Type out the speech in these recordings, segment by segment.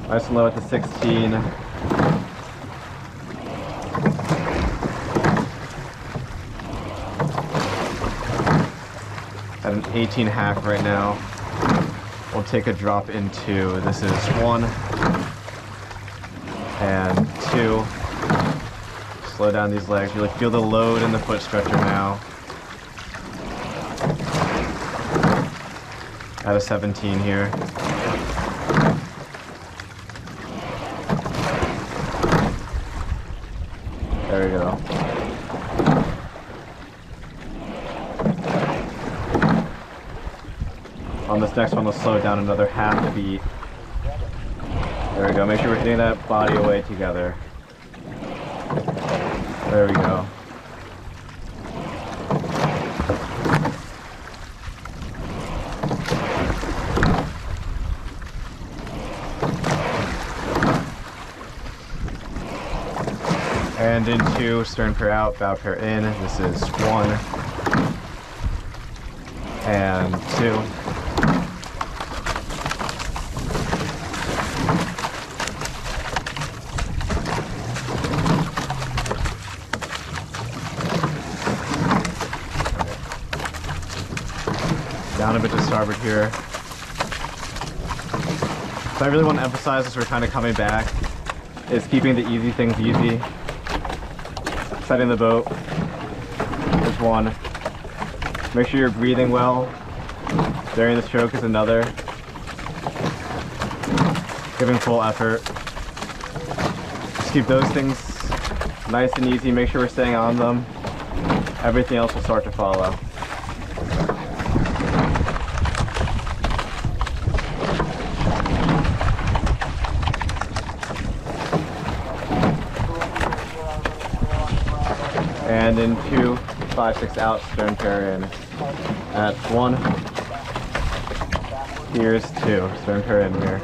Nice and low at the 16. At an 18.5 right now. We'll take a drop into, this is 1 and 2. Slow down these legs, really feel the load in the foot stretcher now. At a 17 here. There we go. On this next one, we'll slow down another half beat. There we go. Make sure we're hitting that body away together. There we go. And into stern pair out, bow pair in. This is 1 and 2. Down a bit to starboard here. So I really want to emphasize as we're kind of coming back is keeping the easy things easy. Setting the boat is 1. Make sure you're breathing well during the stroke is another. Giving full effort. Just keep those things nice and easy. Make sure we're staying on them. Everything else will start to follow. And into 5, 6 out, stern pair in. At 1. Here's 2, stern pair in here.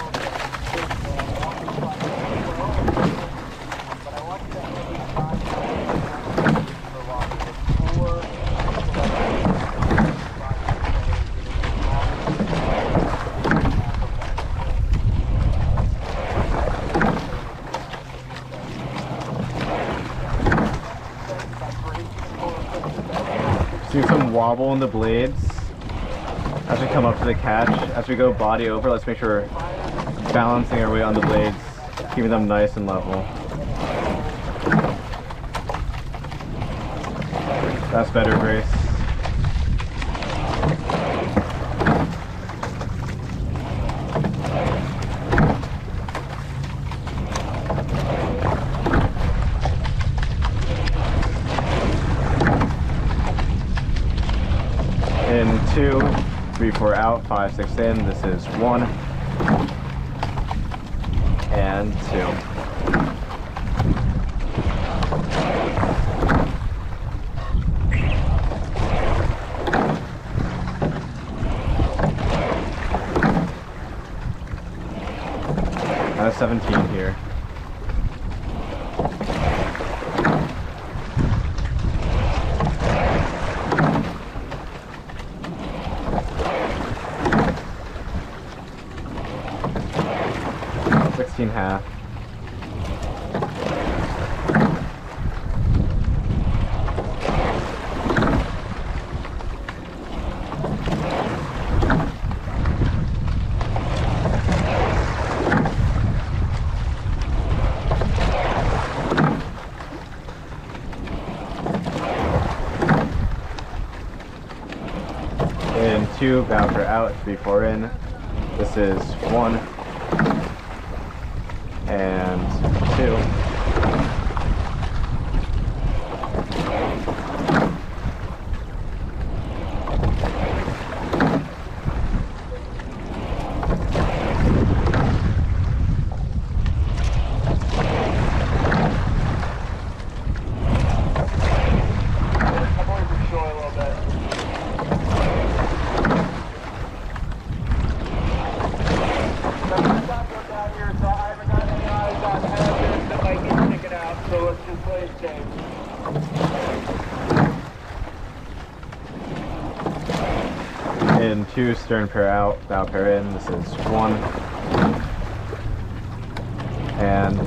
Do some wobble in the blades as we come up to the catch. As we go body over, let's make sure we're balancing our weight on the blades, keeping them nice and level. That's better, Grace. In 2, 3, 4 out, 5, 6 in. This is 1 and 2. Out of 17 here. Half. In 2, bow for out, 3, 4 in. This is 1 and 2. In 2, stern pair out, bow pair in. This is 1 and 2.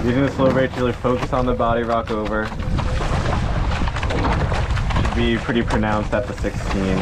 Using the slow rate to really focus on the body rock over. Should be pretty pronounced at the 16.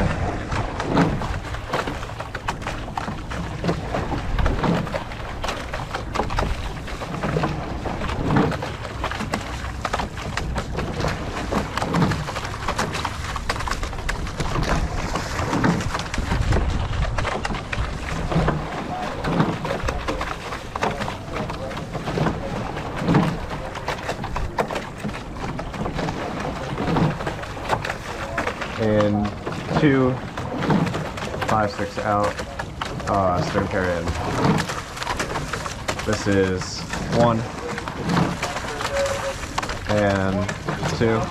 And 2, 5, 6 out, stern pair in. This is 1 and 2.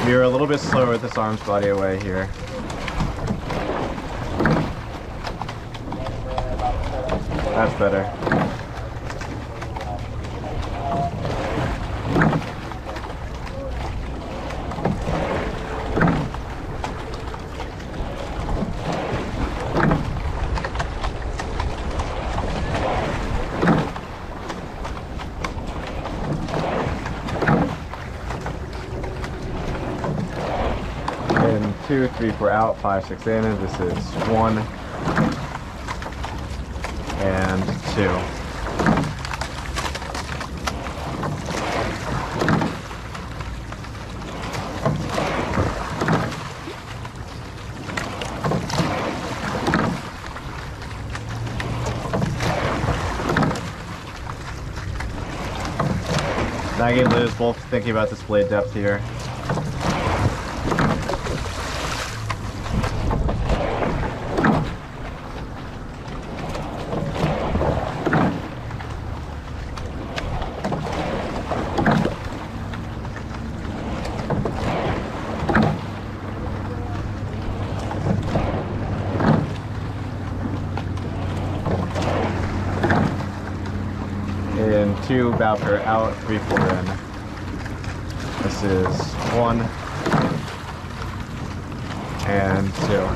You're a little bit slower with this arms body away here. That's better. And 2, 3, 4 out, 5, 6 in, and this is 1 and 2. Maggie and Liz both thinking about this blade depth here. And 2, bow pair out, 3, 4 in. This is 1 and 2.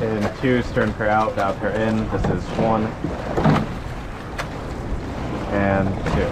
And 2, stern pair out, bow pair in. This is 1 and 2.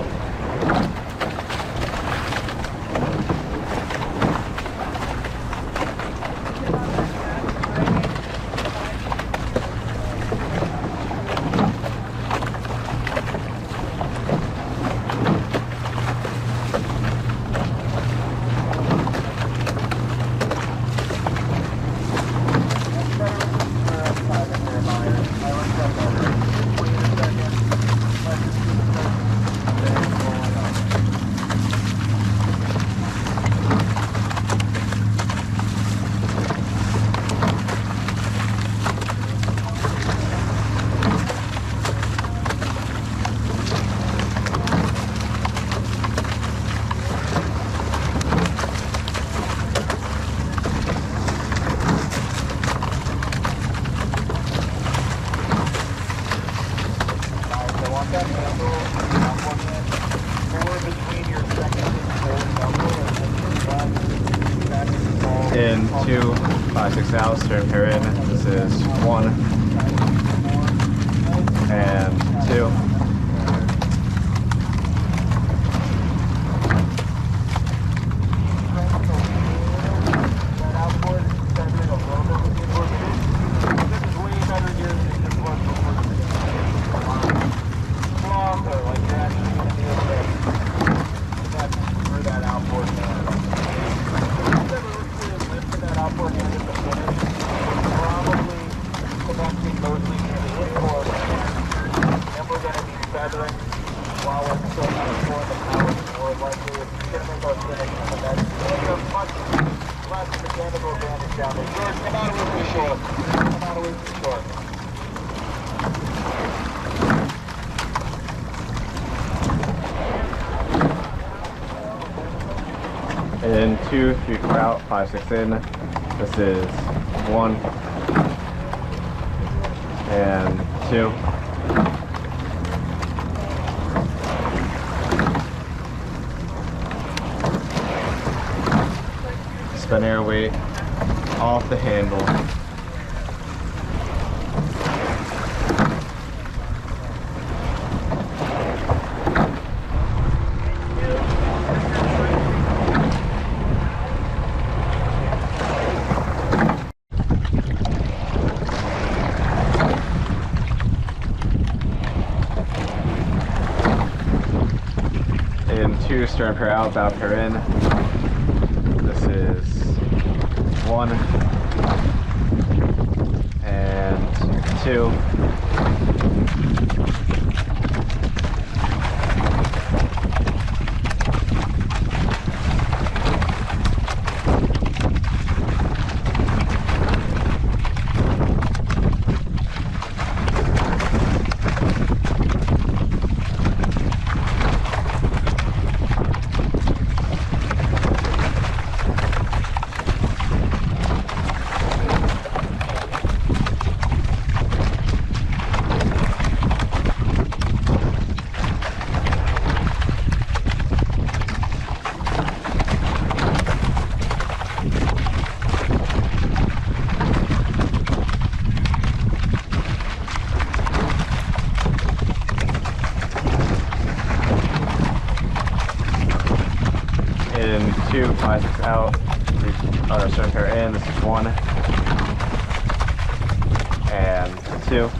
In 2, 5, 6 out, stern pair in. This is 1 and 2. In 2, 3, 4 out, 5, 6 in. This is 1 and 2. Spin air weight off the handle. In 2, stern pair out, bow pair in. This is 1 and 2. In 2, 5, 6 out, stern pair in. This is 1 and 2.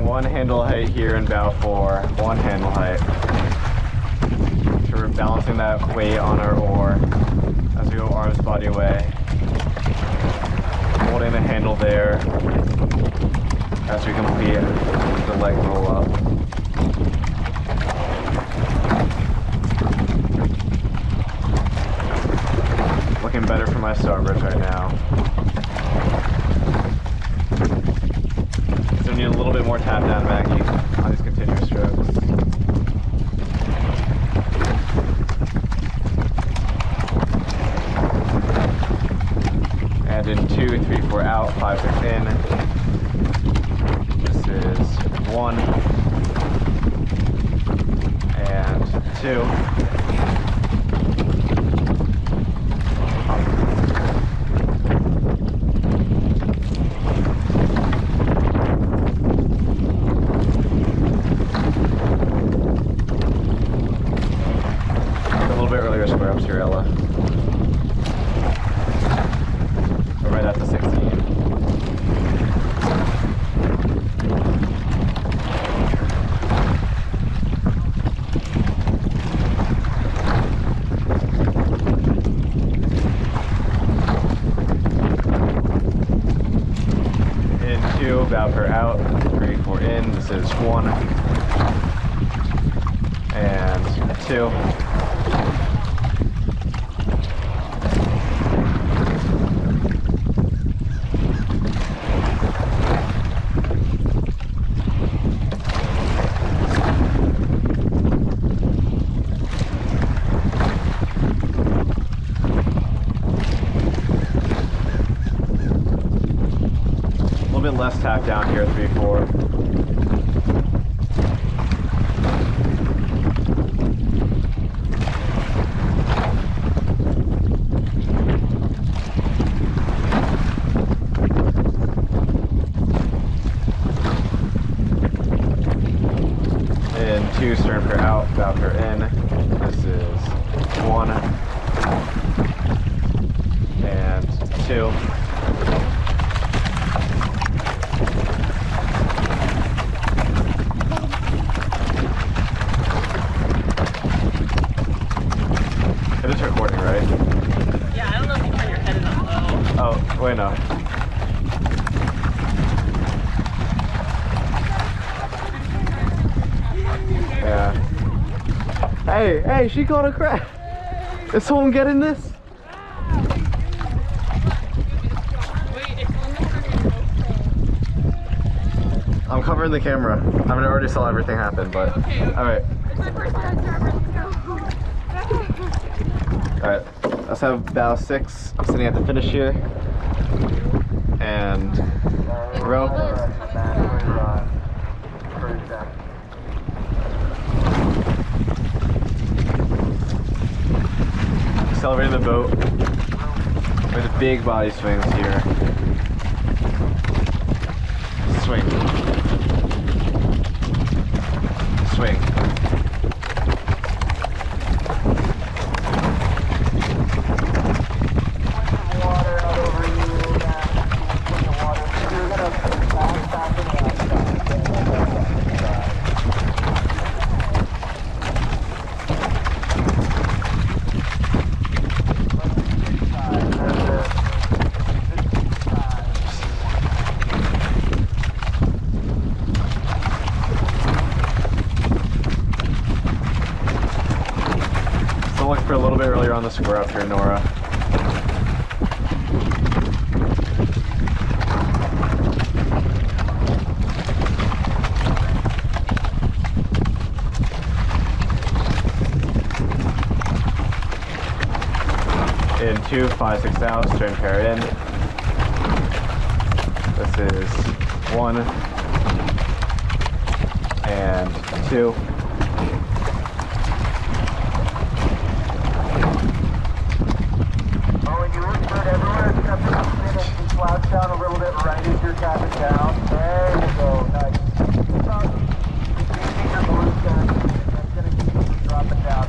One handle height here in bow 4, 1 handle height. So we're balancing that weight on our oar as we go arms body away. Holding the handle there as we complete the leg roll up. Looking better for my starboards right now. So we need a little bit more tap down, Maggie, on these continuous strokes. And in 2, 3, 4 out, 5, 6 in. This is 1 and 2. Earlier square ups here, Ella. We're right at the 16. In 2, bow pair out, 3, 4 in. This is 1 and 2. drop down here, 3-4. And 2, stern pair out, bow pair in. This is 1 and 2. It is recording, right? Yeah, I don't know if you turn your head enough though. Oh, wait, no. Yeah. Hey, she caught a crab. Is someone getting this? Wait, it's on the I'm covering the camera. I mean, I already saw everything happen, but okay. alright. It's my first time driver. Alright, let's have bow 6. I'm sitting at the finish here. And row. Accelerating the boat with big body swings here. Swing. Swing. Still looking for a little bit earlier on the square up here, Nora. In 2, 5, 6 out, stern pair in. This is 1 and 2. Slouch down a little bit right as you're tapping down. There you go. Nice. Keep your blue gun. That's going to keep you from dropping down.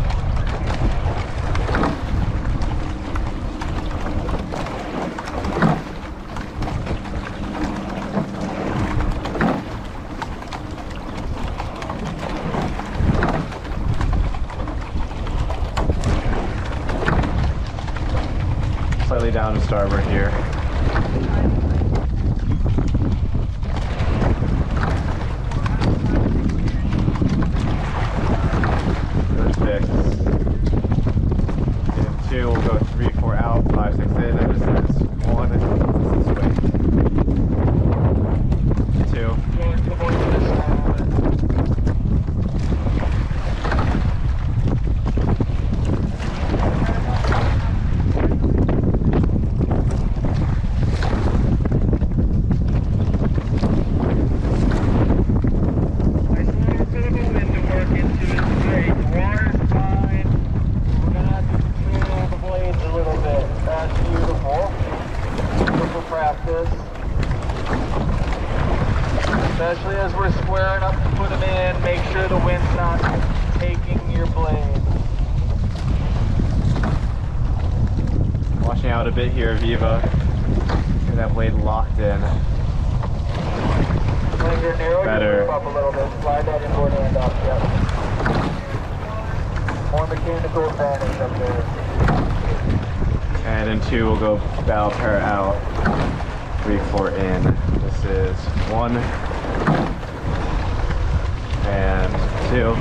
Slightly down to starboard here. Good fix. In 2, we'll go 3, 4 out, 5, 6 in, and this is 1, this is swing. 2. Especially as we're squaring up to put them in, make sure the wind's not taking your blade. Washing out a bit here, Viva. Get that blade locked in. When you're narrow, Better. you move up a little bit, slide that inboard hand up, yep. More mechanical advantage up there. And in 2, we'll go bow pair out, 3, 4 in. This is 1 and 2.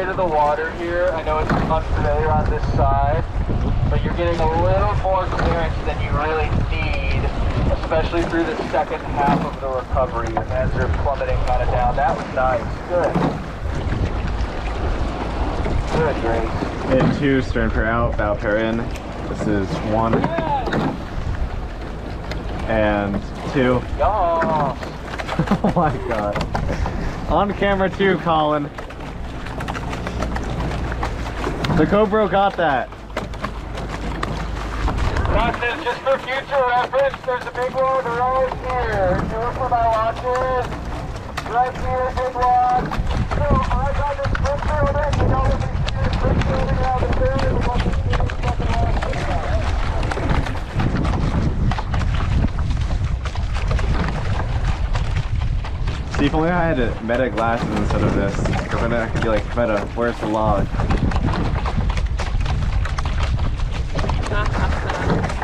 spray to the water here. I know it's unfamiliar on this side, but you're getting a little more clearance than you really need, especially through the second half of the recovery and as they're plummeting kind of down. That was nice. Good. Good, Grace. In 2, stern pair out, bow pair in. This is 1 and 2. Yes. Oh my god. On camera too, Colin. The GoPro got that. Watches, just for future reference, there's a big one right here. You look for my watches. Right here, big one. So I got this quick building. You know what we see this quick building around the third and what we see the second one. See, if only I had meta glasses instead of this. Because then I could be like, meta, where's the log?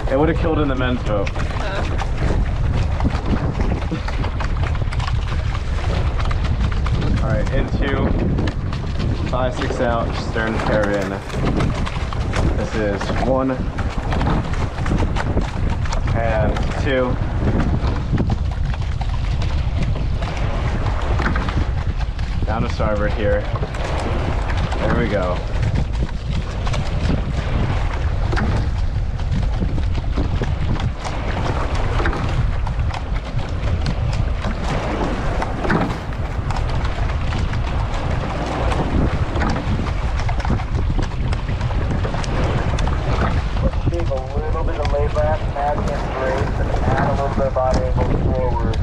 It would have killed in the men's boat. Alright, in 2, 5, 6 out, stern pair in. This is 1 and 2. Down to starboard here. There we go. Take a little bit of layback, add in brace, and add a little bit of body angle forward.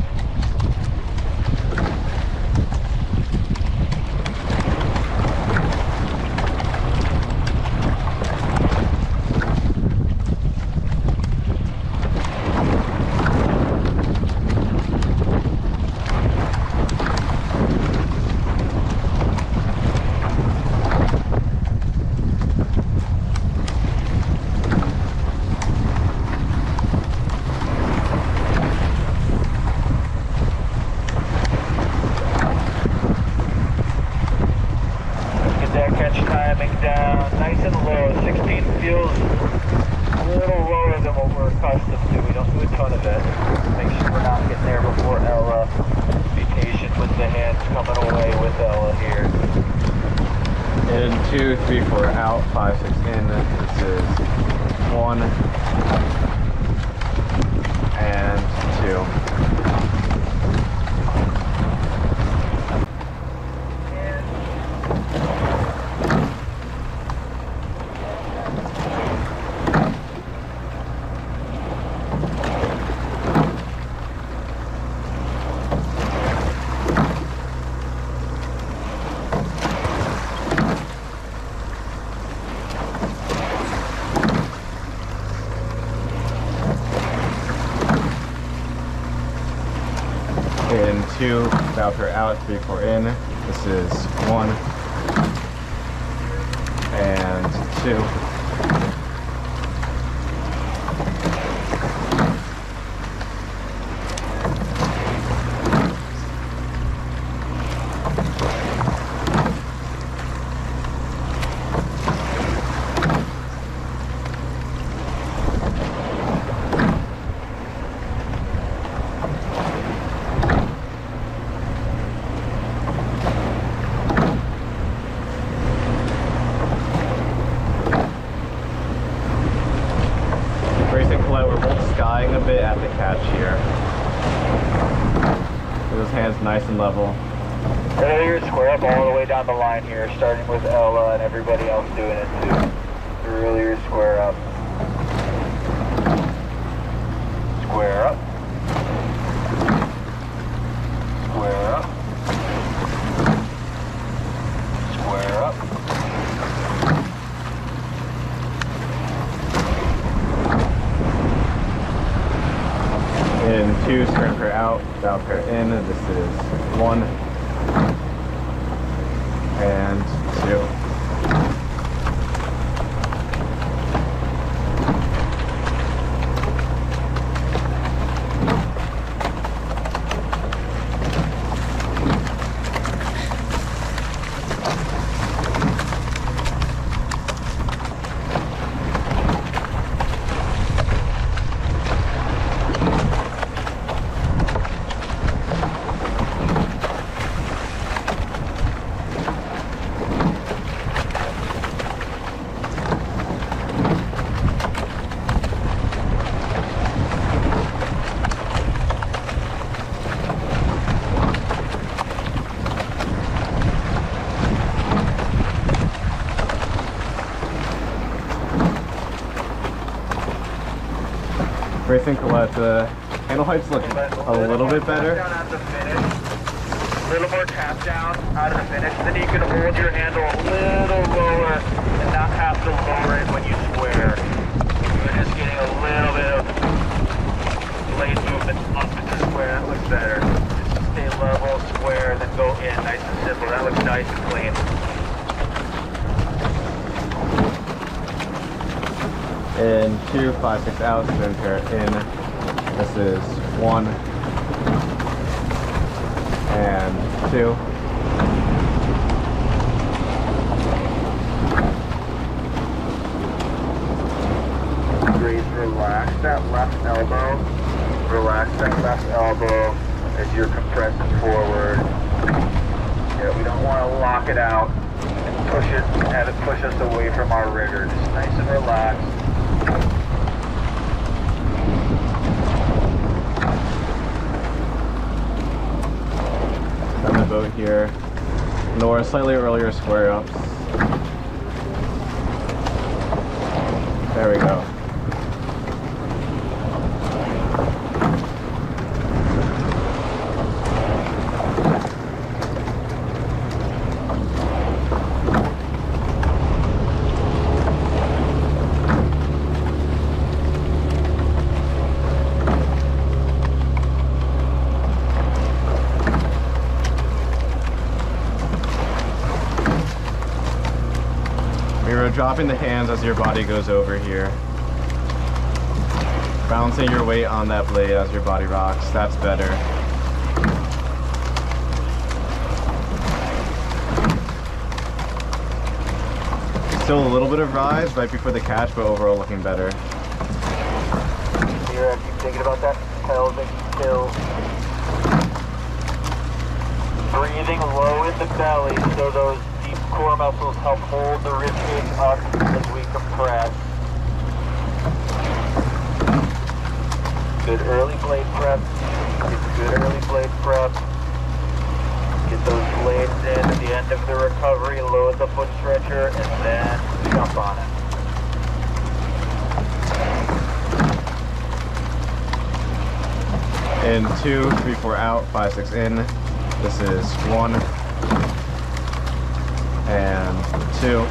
Down nice and low. 16 feels a little lower than what we're accustomed to. We don't do a ton of it. Make sure we're not getting there before Ella. Be patient with the hands coming away with Ella here. In 2, 3, 4 out, 5, 6 in. This is 1 and 2. In 2, bow pair out, 3, 4 in. This is 1 and 2. We're both skying a bit at the catch here. With those hands nice and level. Earlier, square up all the way down the line here, starting with Ella and everybody else doing it too. Earlier, square up. Square up. Square up. Square up. In 2, stern pair out, bow pair in. This is 1 and 2. Racing Colette, the handle heights look a little bit better. Down at the finish. A little more tap down out of the finish. Then you can hold your handle a little lower and not have to lower it when you square. You're just getting a little bit of blade movement up into square. That looks better. Just stay level, square, then go in. Nice and simple. That looks nice and clean. In 2, 5, 6 out, spin pair in. This is 1 and 2. Breathe, relax that left elbow. Relax that left elbow as you're compressing forward. Yeah, we don't want to lock it out and push it, have it push us away from our rigger. Just nice and relaxed. On the boat here. Nor slightly earlier square ups. There we go. You're dropping the hands as your body goes over here. Balancing your weight on that blade as your body rocks. That's better. Still a little bit of rise right before the catch, but overall looking better. Here, keep thinking about that pelvic tilt. Breathing low in the belly so those deep core muscles help hold the ribcage up as we compress. Good early blade prep. Get good early blade prep. Get those blades in at the end of the recovery, load the foot stretcher, and then jump on it. In 2, 3, 4 out, 5, 6 in. This is 1 and 2.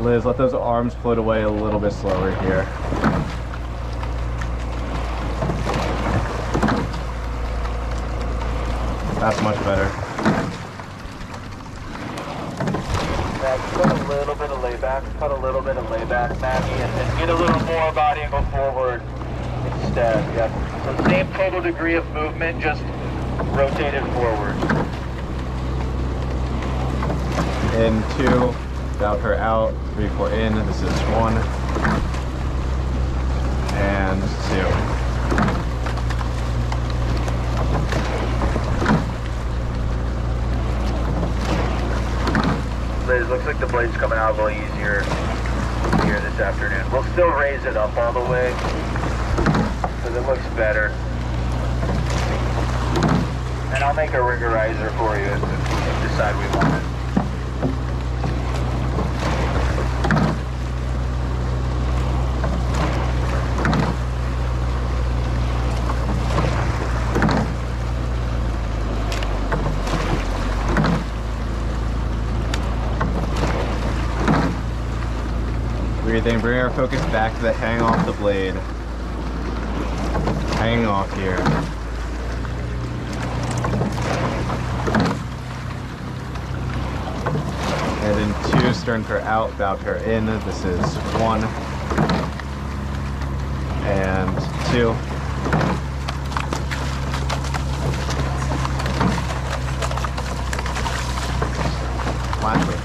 Liz, let those arms float away a little bit slower here. That's much better. Cut a little bit of layback, Maggie, and get a little more body and go forward instead. Yeah. So same total degree of movement, just rotated forward. In 2, without her out, 3, 4 in. This is 1 and 2. Liz, looks like the blade's coming out a little easier here this afternoon. We'll still raise it up all the way, because it looks better. And I'll make a riggerizer for you if you decide we want it. Breathing, bring our focus back to the hang off the blade. Hanging off here. And in 2, stern pair out, bow pair in. This is 1 and 2. Lastly.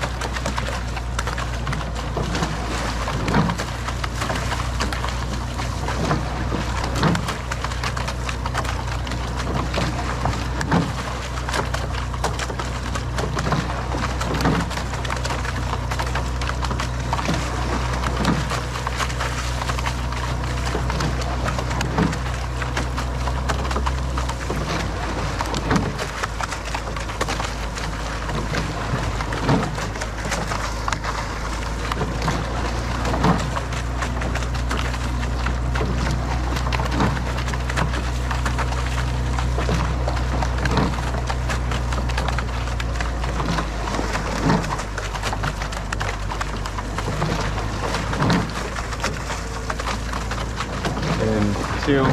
In 2,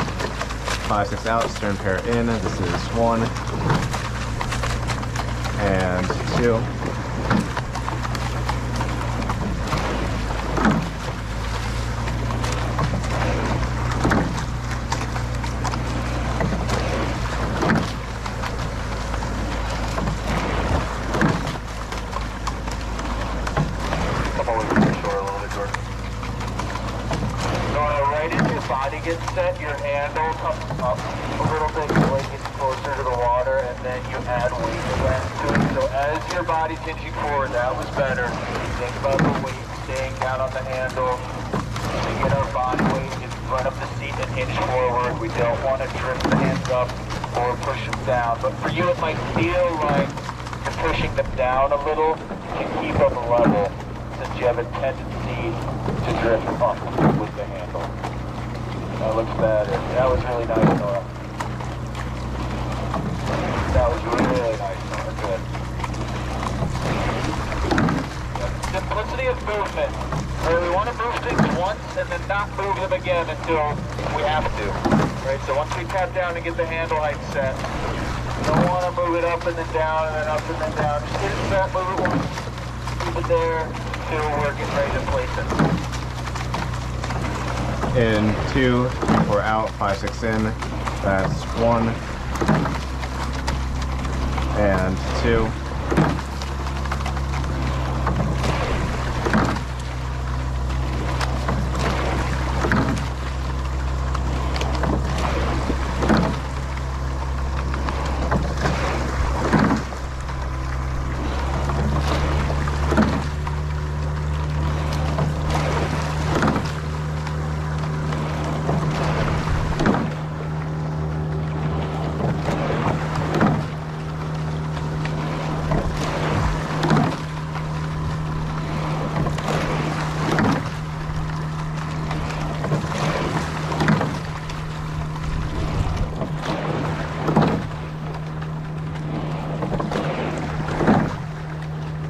5, 6 out, stern pair in. This is 1 and 2. Body gets set, your handle comes up a little bit, your weight gets closer to the water, and then you add weight again to it. So as your body's hinging forward, that was better. Think about the weight staying down on the handle. We get our body weight, it's run up the seat and hinge forward. We don't want to drift the hands up or push them down. But for you, it might feel like you're pushing them down a little to keep them level, since you have a tendency to drift up with the handle. That looks better. That was really nice, Nora. That was really nice, Nora. Good. Yeah, simplicity of movement. Where we want to move things once and then not move them again until we have to. Right? So once we tap down and get the handle height set, we don't want to move it up and then down and then up and then down. Just get it set, move it once, keep it there until we're getting ready to place it. In 2, 4 out, 5, 6 in. That's 1 and 2.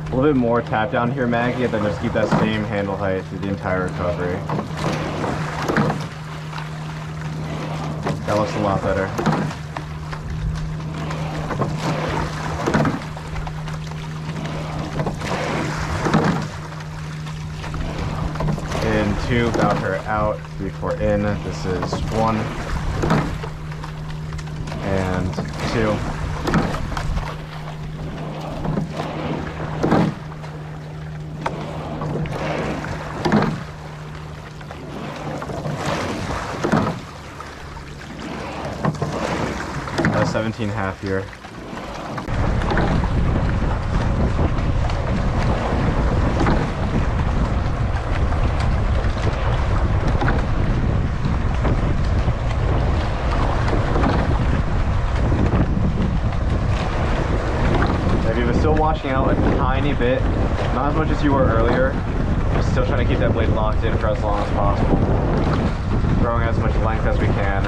A little bit more tap down here, Maggie, and then just keep that same handle height through the entire recovery. That looks a lot better. In 2, bow pair out, 3, 4 in. This is 1 and 2. That's 17.5 here. If you were still washing out a tiny bit, not as much as you were earlier, just still trying to keep that blade locked in for as long as possible. Throwing as much length as we can.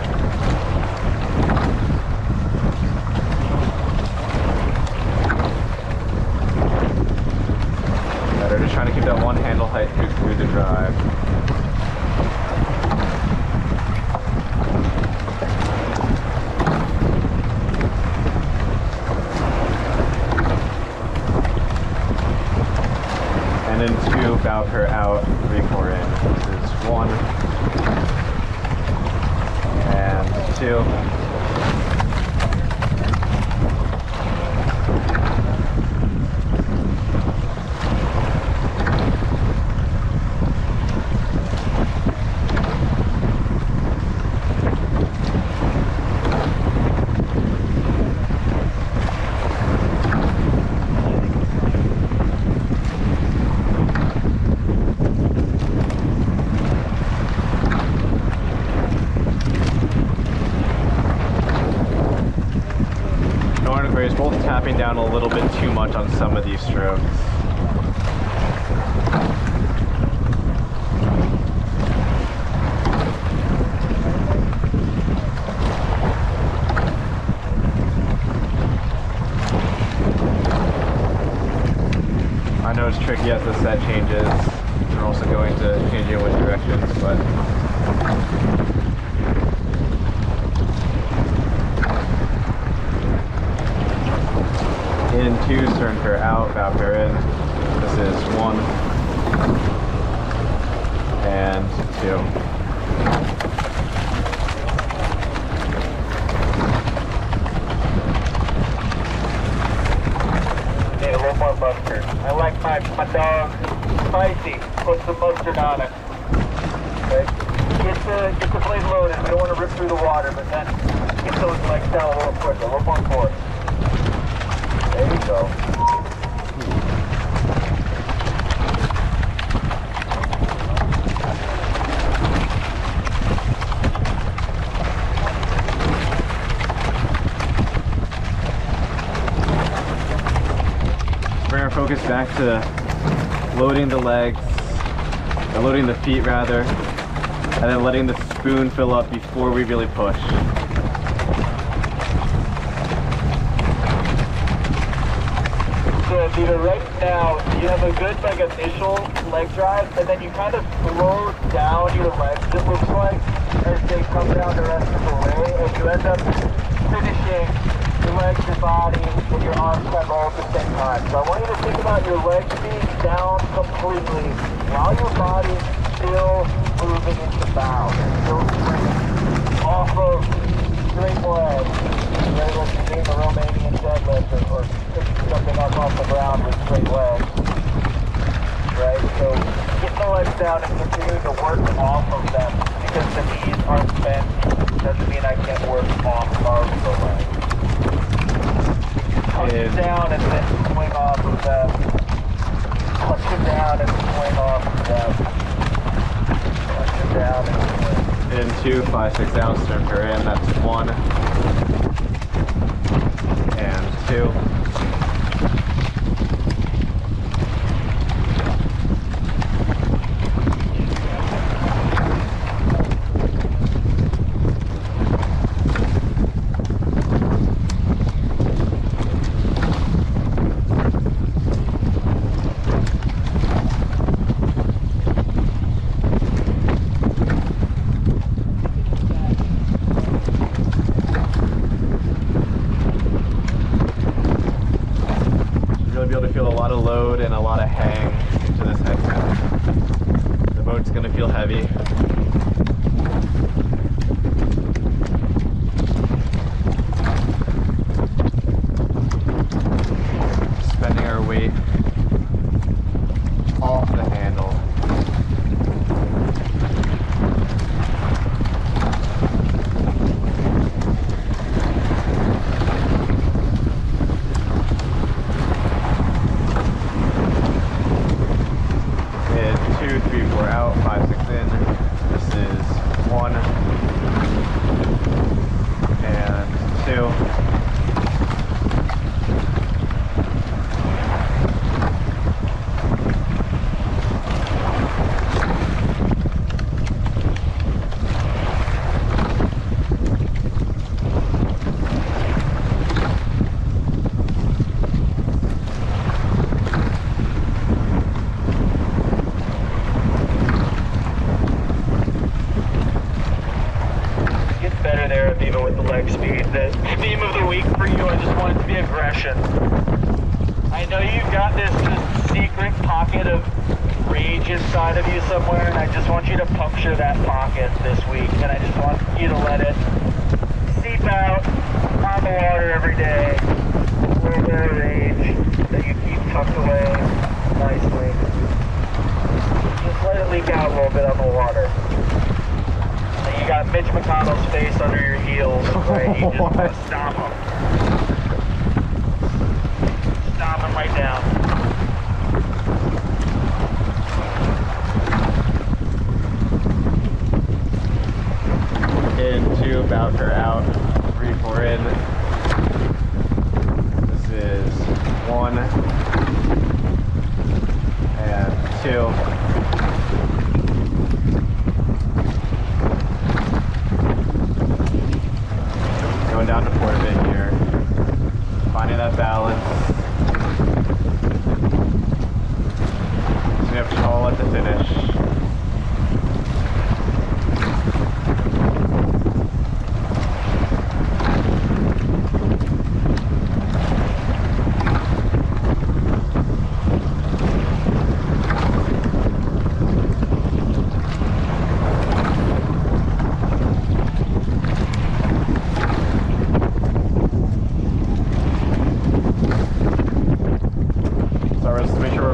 Just trying to keep that one handle height through the drive. And then 2 bow per out, 3 core in. This is 1 and 2. Both tapping down a little bit too much on some of these strokes. I know it's tricky as the set changes. They're also going to change in which directions, but in 2, stern pair out, bow pair in. This is 1 and 2. Need a little more mustard. I like my dog spicy. Put some mustard on it. Okay. Get the blade loaded. We don't want to rip through the water, but then get those legs down a little quicker. A little more force. There you go. Bring our focus back to loading the legs, or loading the feet rather, and then letting the spoon fill up before we really push. Either right now, you have a good initial leg drive, and then you kind of slow down your legs, it looks like, as they come down the rest of the way, and you end up finishing your legs, your body, and your arms kind of all at the same time. So I want you to think about your legs being down completely, while your body's still moving into bow, still straight, off of straight legs, whether it's doing a Romanian deadlift or something up off the ground with straight legs, right? So getting the legs down and continuing to work off of them, because the knees aren't bent doesn't mean I can't work off of the legs. Punch it down and then swing off of them. Punch it down and swing off of them. Punch it down and swing. In 2, 5, 6 down, stern pair in, that's 1 and 2. Be able to feel a lot of load and a lot of hang into this headset. The boat's going to feel heavy. Spending our weight off the handle. Out, 5, 6 in. This is 1 and 2. Even with the leg speed. The theme of the week for you, I just want it to be aggression. I know you've got this secret pocket of reach inside of you somewhere, and I just want you to puncture that pocket this week, and I just want you to let it seep out on the water every day. A little bit of rage that you keep tucked away nicely. Just let it leak out a little bit on the water. And you got Mitch McConnell's face under your heels, right? You just want to stomp him. Stomp him right down. In 2, Bowker out, 3, 4 in. This is 1 and 2. Going down to port a bit here. Finding that balance. So we have tall at the finish.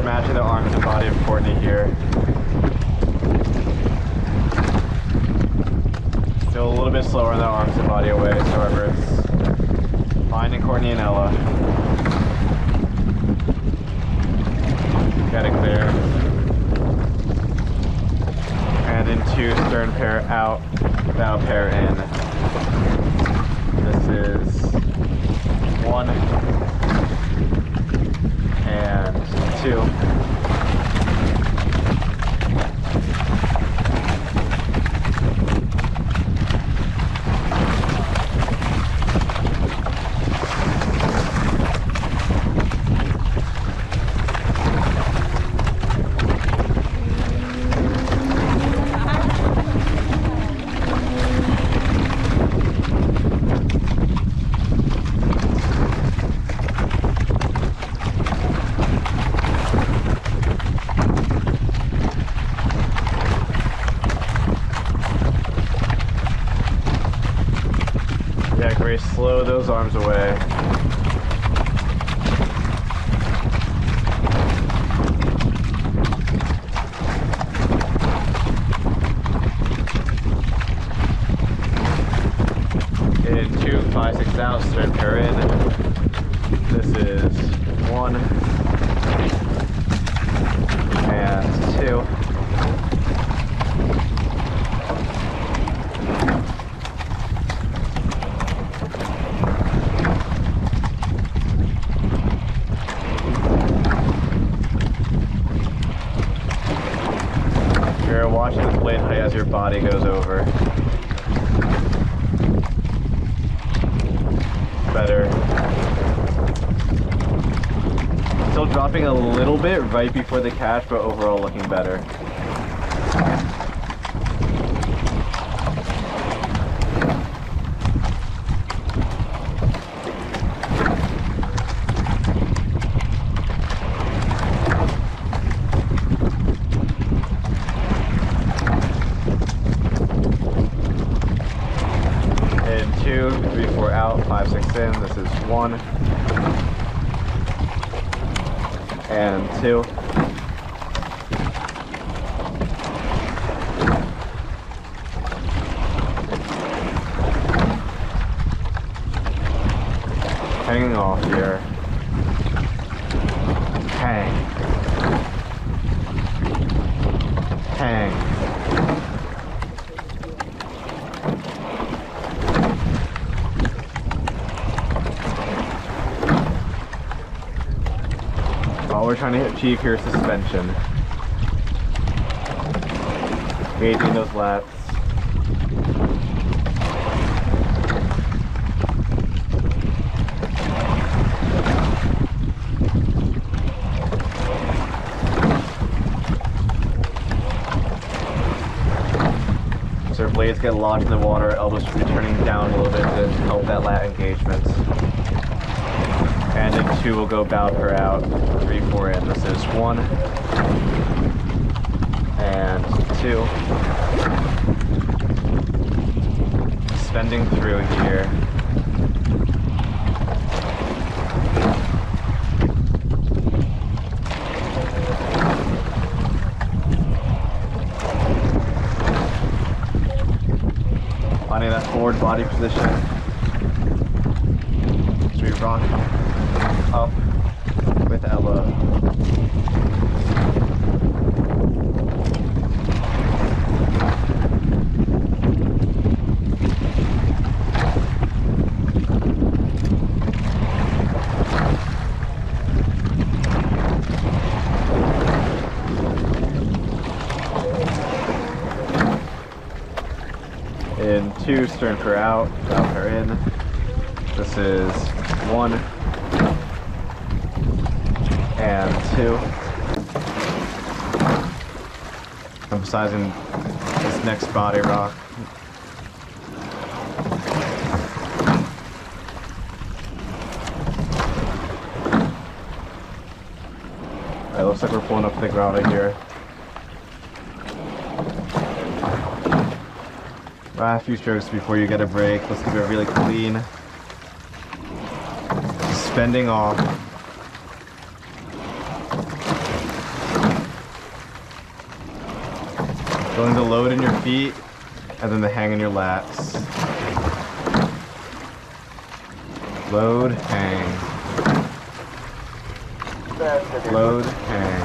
Matching the arms and body of Courtney here. Still a little bit slower in the arms and body away, however it's finding Courtney and Ella. Got it clear. And in 2, stern pair out, bow pair in. This is 1 and 2. Yeah, Grace, slow those arms away. In 2, 5, 6 out, stern pair in. This is 1 and 2. You're watching this blade height as your body goes over. Better. Still dropping a little bit right before the catch, but overall looking better. In 2, 3, 4 out, 5, 6 in. This is 1 and 2. Hanging off here. Hang. Hang. All we're trying to achieve here is suspension. Gauging those laps. So our blades get locked in the water, elbows should be turning down a little bit to help that lat engagement. And in 2 we'll go bow per out, 3, 4 in. This is 1 and 2. Spending through here. Finding that forward body position. So we rock up with Ella. In 2, stern her out, bow her in. This is 1 and 2. Emphasizing this next body rock. Alright, looks like we're pulling up to the ground right here. A few strokes before you get a break. Let's keep it really clean. Suspending off. Feeling the load in your feet and then the hang in your lats. Load, hang. Load, hang.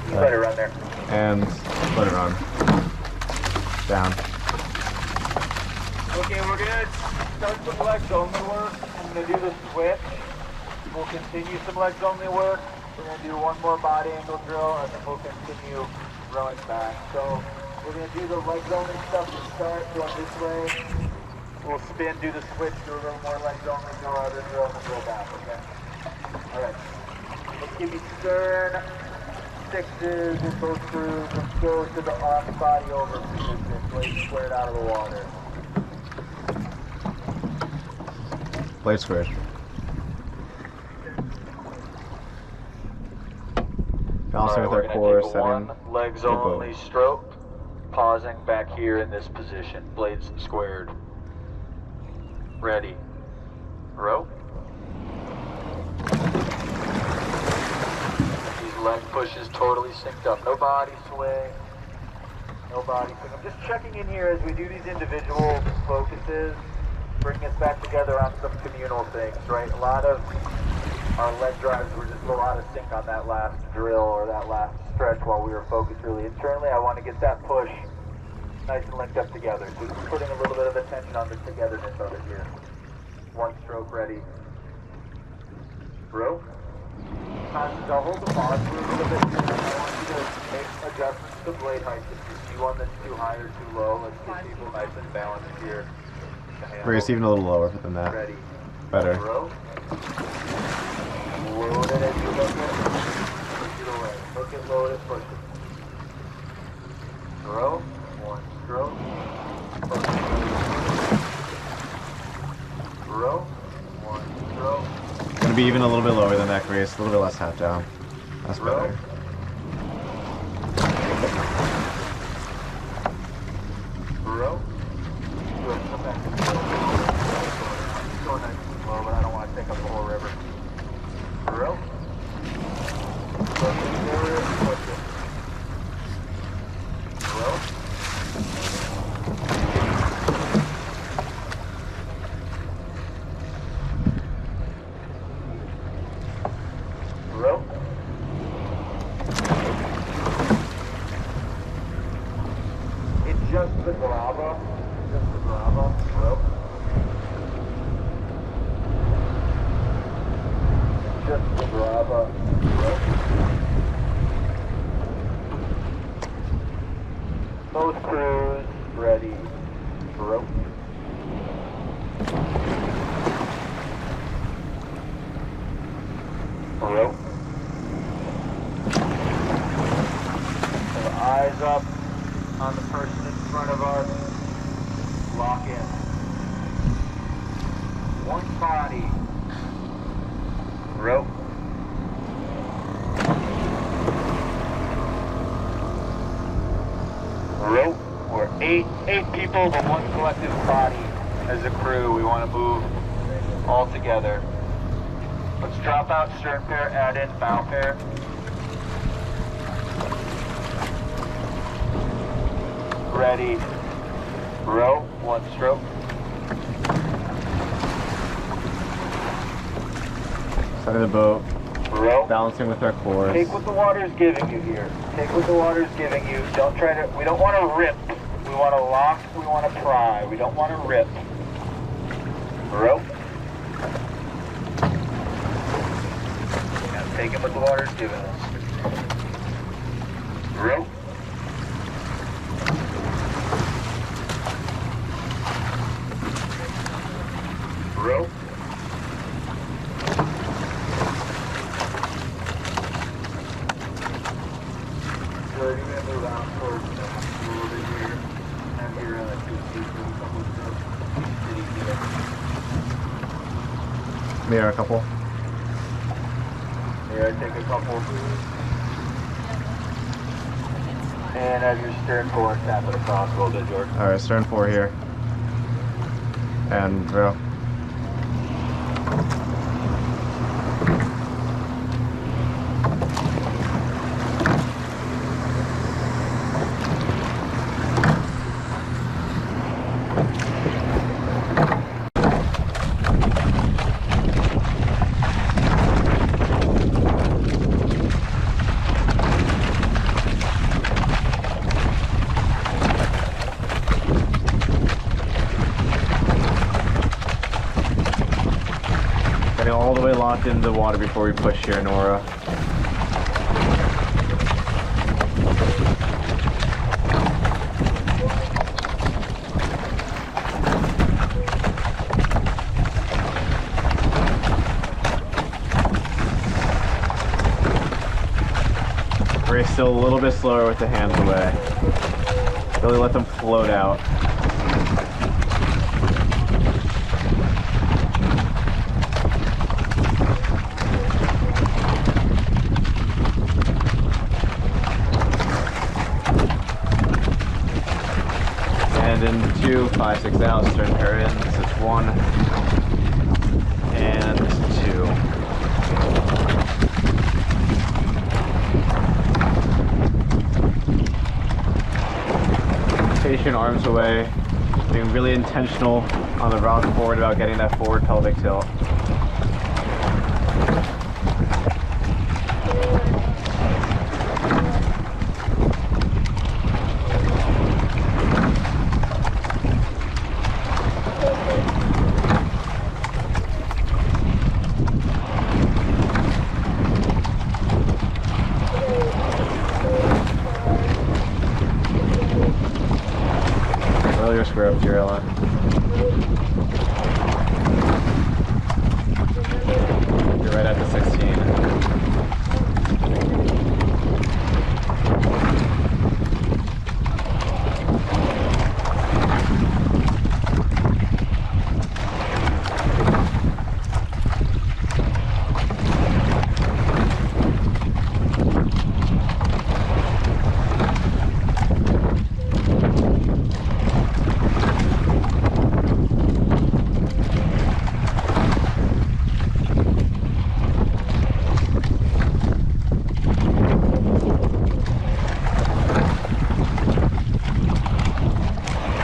You let it run there. And let it run. Down. Okay, we're gonna start some legs only work. I'm gonna do the switch. We'll continue some legs only work. We're gonna do one more body angle drill, and then we'll continue rowing back. So we're gonna do the legs only stuff to start, going this way. We'll spin, do the switch, do a little more legs only, do our other drill, and then go back, okay? Alright. Let's give me stern, 6s in both screws. Let's go to the off body over position. Blade squared out of the water. Blade squared. Balancing with our core, setting. Legs only stroke. Pausing back here in this position. Blades squared. Ready. Row. These leg pushes totally synced up. No body sway. No body swing. I'm just checking in here as we do these individual focuses. Bringing us back together on some communal things, right? A lot of our leg drives were just a little out of sync on that last drill or that last stretch while we were focused really internally. I want to get that push nice and linked up together. So just putting a little bit of attention on the togetherness of it here. 1 stroke ready. Row. I'll hold the pause for a little bit here. I want you to make adjustments to blade height. If you see one that's too high or too low, let's get people nice and balanced here. Raise even a little lower than that. Ready. Better. Row. Load it as you look it. Push it away. Look it, load it, push it. Row. 1 stroke. Push it. Row. 1 stroke. Gonna be even a little bit lower than that, Grace. A little bit less half down. That's better. Row. Good. Come back. Go nice and slow, but I don't want to take up the whole river. Row. Push it forward. Push it. Row. Row. It's just the grava. Just the grava. Row. Just the grava. Row. Both crews ready. Row. Row. Eyes up on the person in front of us. Lock in. 1 body. Row. eight people, but one collective body as a crew. We want to move all together. Let's drop out stern pair, add in bow pair. Ready. Row, one stroke. Setting the boat. Row. Balancing with our course. Take what the water's giving you here. Take what the water's giving you. Don't try to, we don't want to rip. We want to lock, we want to pry. We don't want to rip. Row. Now taking what the water's giving us. Row. Row. Good, you're gonna move out towards a little bit here. And you're in a 2 feet for a couple of strokes. Mirror a couple. Here, take a couple. And have your stern forward, tap it across a little bit, George. Alright, stern 4 here. And row. Getting all the way locked into the water before we push here, Nora. We're still a little bit slower with the hands away. Really let them float out. And in 2, 5, 6 out, stern pair in. This is 1 and 2. Patient, arms away, being really intentional on the rock forward about getting that forward pelvic tilt. Your square up to your ally. You're right at the 16.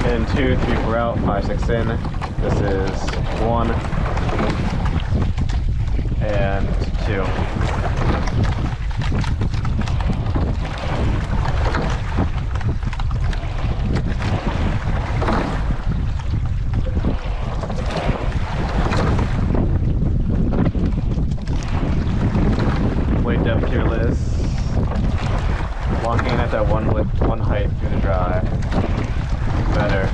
In 2, 3, 4 out, 5, 6 in. This is 1 and 2. Weight depth here, Liz. Locking at that one height through the dry. Better.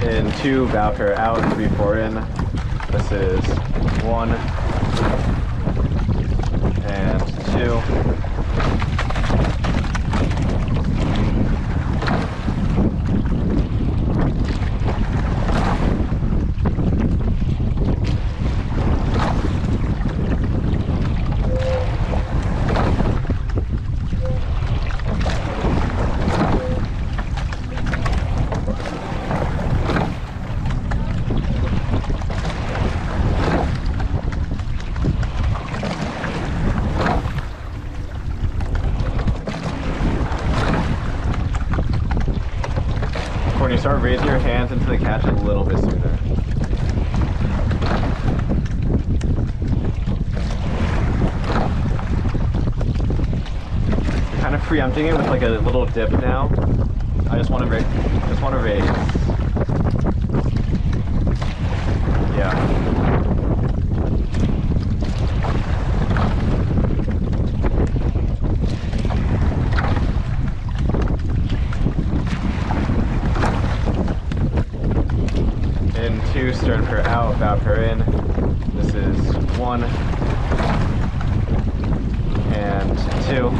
In 2, bow pair out, 3, 4 in. This is 1 and 2. When you start raising your hands into the catch a little bit sooner. You're kind of preempting it with like a little dip now. I just want to raise. Yeah. In 2, stern pair out, bow pair in. This is 1 and 2.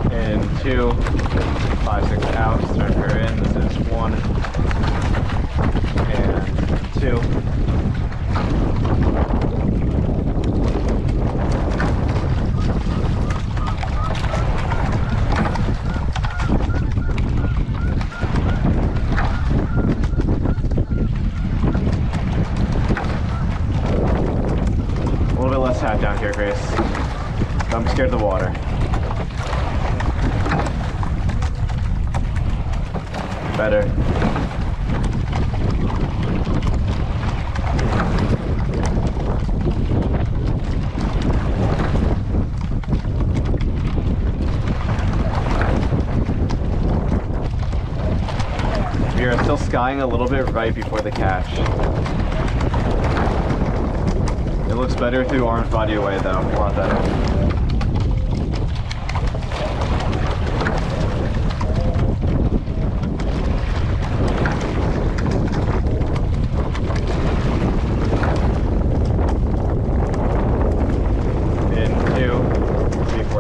In 2, 5, 6 out, stern pair in. This is 1 and 2. A little bit less hat down here, Grace. I'm scared of the water. Better. We are still skying a little bit right before the catch. It looks better through arms body away though. More on that.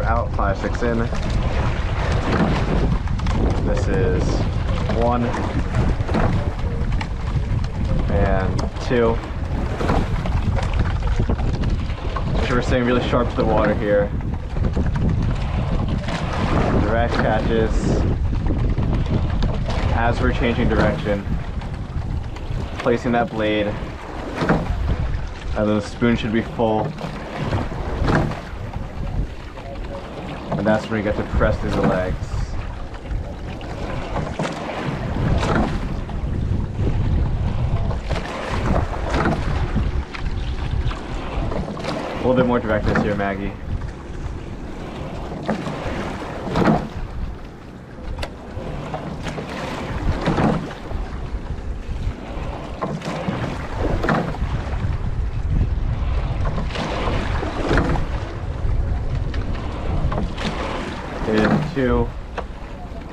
Out, 5, 6 in. This is 1 and 2. So we're staying really sharp to the water here. Direct catches as we're changing direction. Placing that blade. And then the spoon should be full. And that's where you get to press through the legs. A little bit more directness here, Maggie. In 2,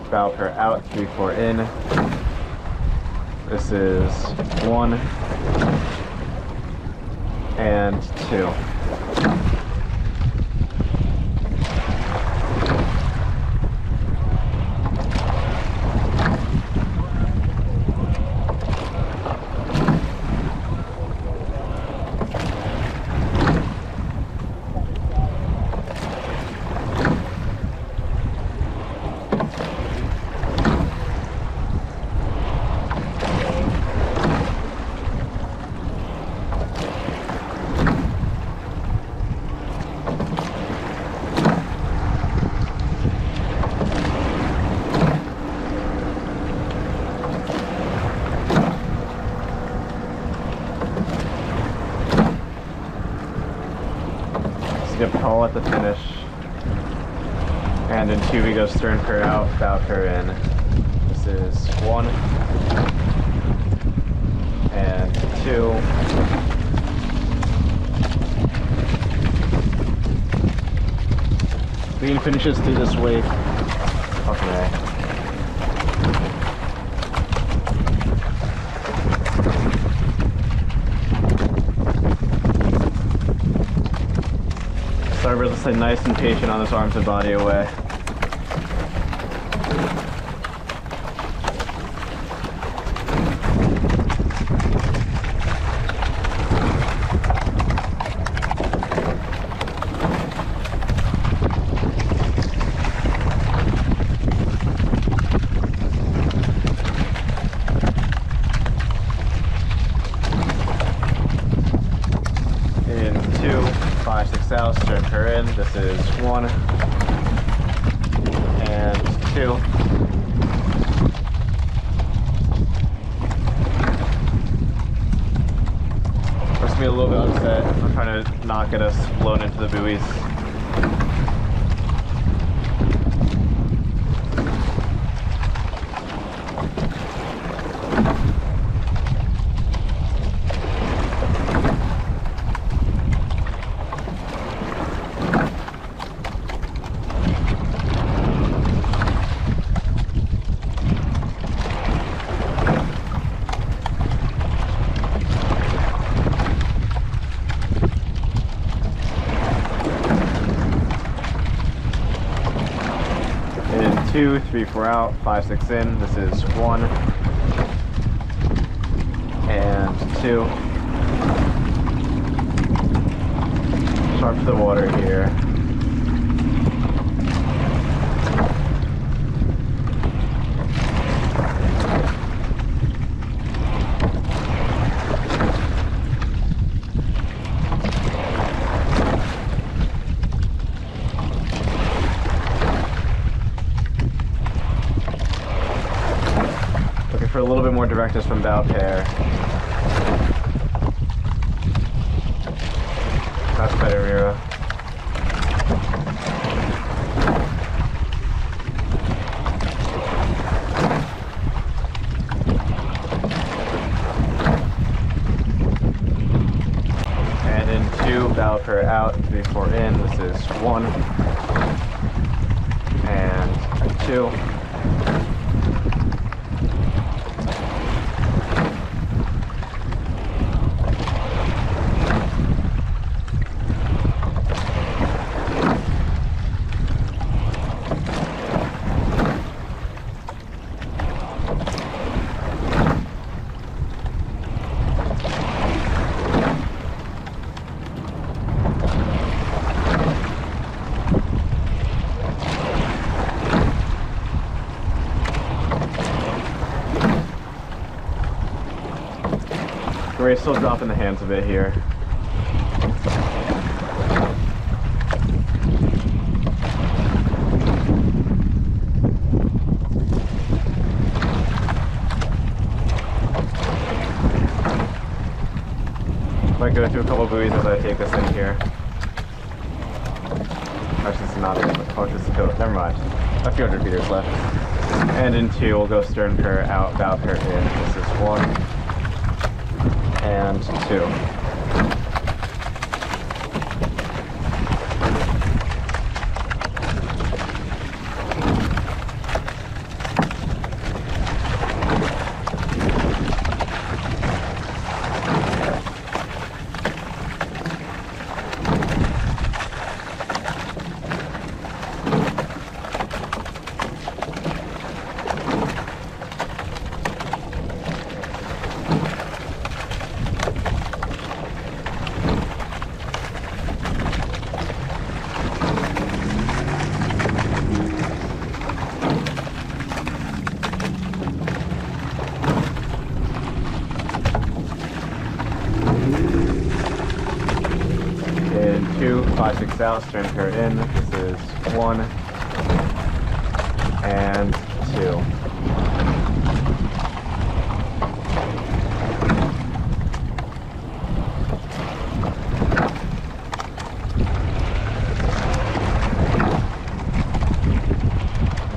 bow pair out, 3, 4 in. This is 1 and 2. the finish. And in 2 we go stern pair out, bow pair in. This is 1 and 2. Lean finishes through this wake. Okay. Starboard, let's stay nice and patient on this arms and body away. In 2, 5, 6 out, stern pair in. This is 1 and 2. We're gonna be a little bit upset. I'm trying to not get us blown into the buoys. In 2, 3, 4 out, 5, 6 in. This is 1 and 2. Sharp to the water here. For a little bit more directness from bow pair. That's better, Mira. And in 2, bow pair out, 3, 4 in. This is 1 and 2. We're still dropping the hands a bit here. Might go through a couple buoys as I take this in here. Actually, this is not it. Oh, this is good. Never mind. A few hundred meters left. And in 2, we'll go stern pair out, bow pair in. This is 1 and 2. In 2, 5, 6 out, stern pair in. This is 1 and 2.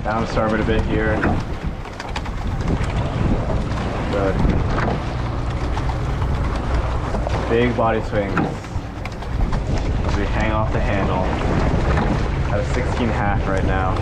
Down starboard a bit here. Good. Big body swings as we hang off the handle at a 16.5 right now.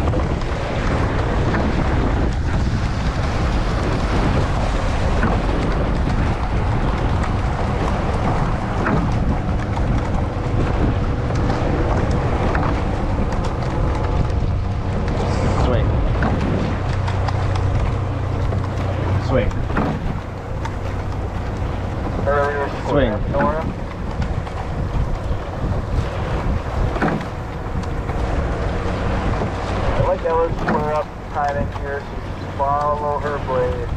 Swing. Earlier Swing. Nora. I like Ella's square up timing here, so just follow her blade.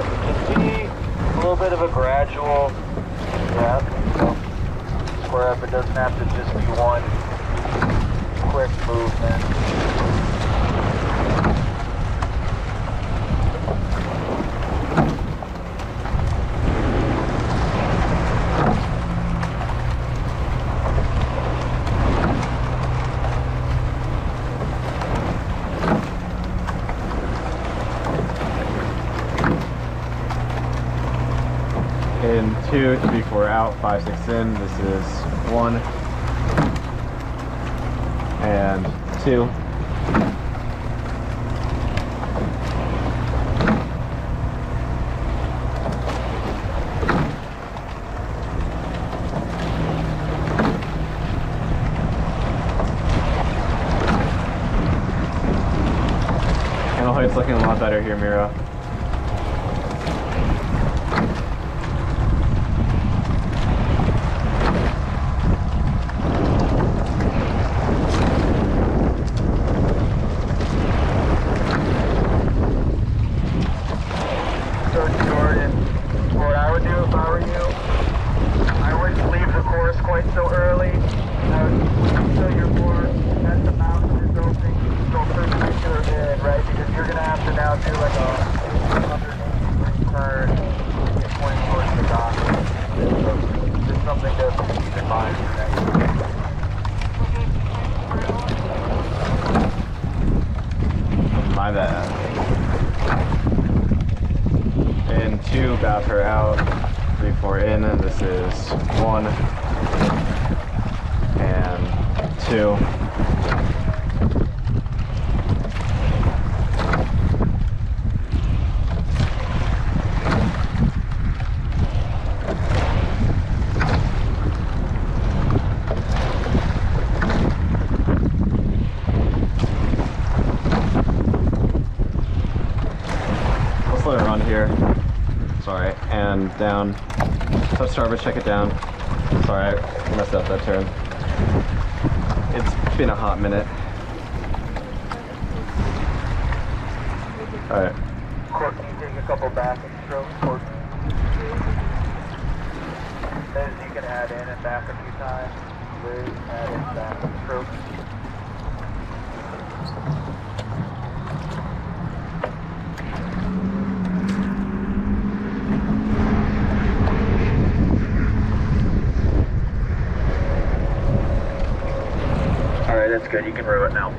You can see a little bit of a gradual, square up. It doesn't have to just be one quick movement. In 2, 3, 4 out, 5, 6 in. This is 1 and 2. Handle height's looking a lot better here, Mira. So early, so you're more at the mountain is opening, go perpendicular in, right? Because you're going to have to now do like a 180-degree turn and point towards the dock. So just something to keep in mind for next time. My bad. In 2, bow her out. 3, 4 in, and this is 1 and 2. Let's let it run here. Sorry, and down. Touch starboard, check it down. Sorry, I messed up that turn. It's been a hot minute. Alright. Courtney, take a couple back and strokes, Courtney. As you can add in and back a few times. Liz, add in, back, and strokes. Alright, that's good. You can row it now.